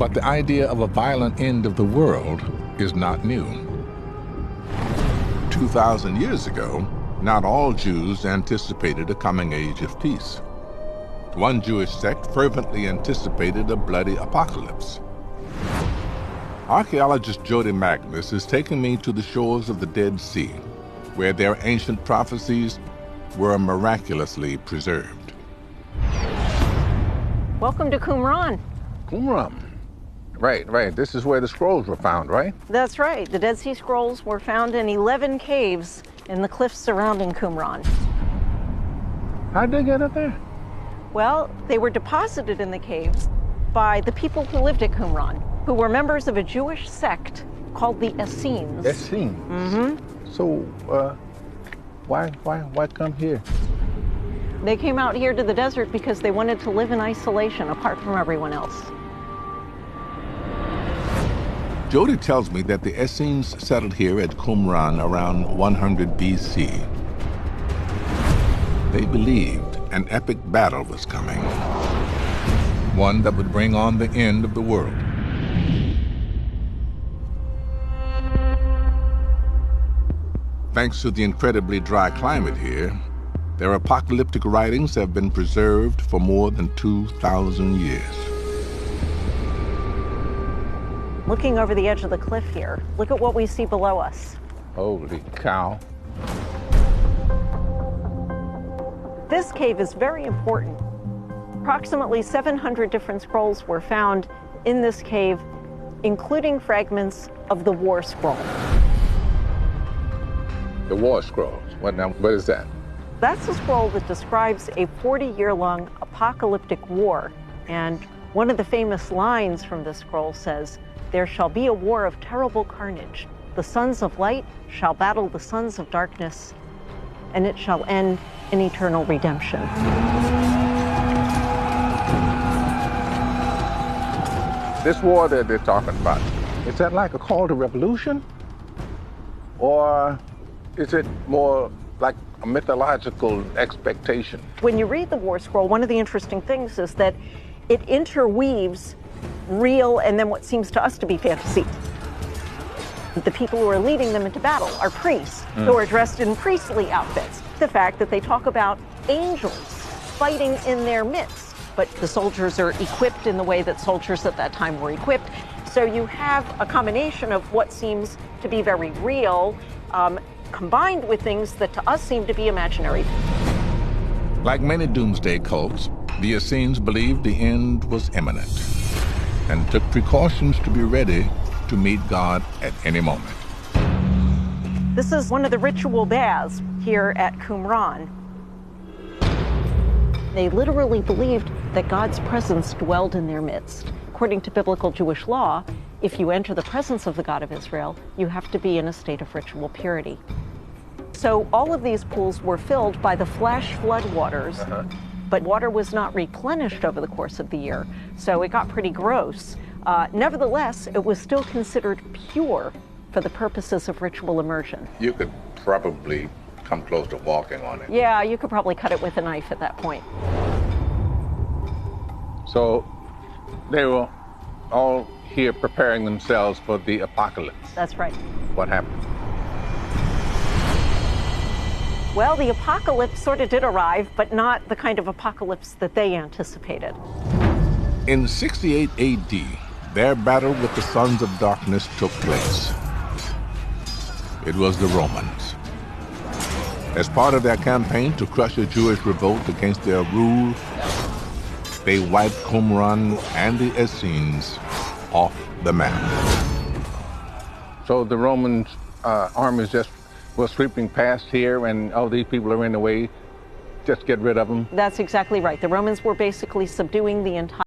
But the idea of a violent end of the world is not new. 2,000 years ago, not all Jews anticipated a coming age of peace. One Jewish sect fervently anticipated a bloody apocalypse. Archaeologist Jody Magnus has taken me to the shores of the Dead Sea, where their ancient prophecies were miraculously preserved. Welcome to Qumran. Qumran. Right. This is where the scrolls were found, right? That's right. The Dead Sea Scrolls were found in 11 caves in the cliffs surrounding Qumran. How'd they get up there? Well, they were deposited in the caves by the people who lived at Qumran, who were members of a Jewish sect called the Essenes. Essenes? Mm-hmm. So, why come here? They came out here to the desert because they wanted to live in isolation apart from everyone else. Jody tells me that the Essenes settled here at Qumran around 100 BC. They believed an epic battle was coming, one that would bring on the end of the world. Thanks to the incredibly dry climate here, their apocalyptic writings have been preserved for more than 2,000 years. Looking over the edge of the cliff here, look at what we see below us. Holy cow. This cave is very important. Approximately 700 different scrolls were found in this cave, including fragments of the War Scroll. The War Scrolls. What is that? That's a scroll that describes a 40-year-long apocalyptic war. And one of the famous lines from this scroll says, "There shall be a war of terrible carnage. The sons of light shall battle the sons of darkness, and it shall end in eternal redemption." This war that they're talking about, is that like a call to revolution? Or is it more like a mythological expectation? When you read the War Scroll, one of the interesting things is that it interweaves real and then what seems to us to be fantasy. The people who are leading them into battle are priests who are dressed in priestly outfits. The fact that they talk about angels fighting in their midst, but the soldiers are equipped in the way that soldiers at that time were equipped. So you have a combination of what seems to be very real, combined with things that to us seem to be imaginary. Like many doomsday cults, the Essenes believed the end was imminent and took precautions to be ready to meet God at any moment. This is one of the ritual baths here at Qumran. They literally believed that God's presence dwelled in their midst. According to biblical Jewish law, if you enter the presence of the God of Israel, you have to be in a state of ritual purity. So all of these pools were filled by the flash flood waters, but water was not replenished over the course of the year, so it got pretty gross. Nevertheless, it was still considered pure for the purposes of ritual immersion. You could probably come close to walking on it. Yeah, you could probably cut it with a knife at that point. So they were all here preparing themselves for the apocalypse. That's right. What happened? Well, the apocalypse sort of did arrive, but not the kind of apocalypse that they anticipated. In 68 AD, their battle with the sons of darkness took place. It was the Romans. As part of their campaign to crush a Jewish revolt against their rule, they wiped Qumran and the Essenes off the map. So the Roman armies just were sweeping past here, and these people are in the way, just get rid of them? That's exactly right. The Romans were basically subduing the entire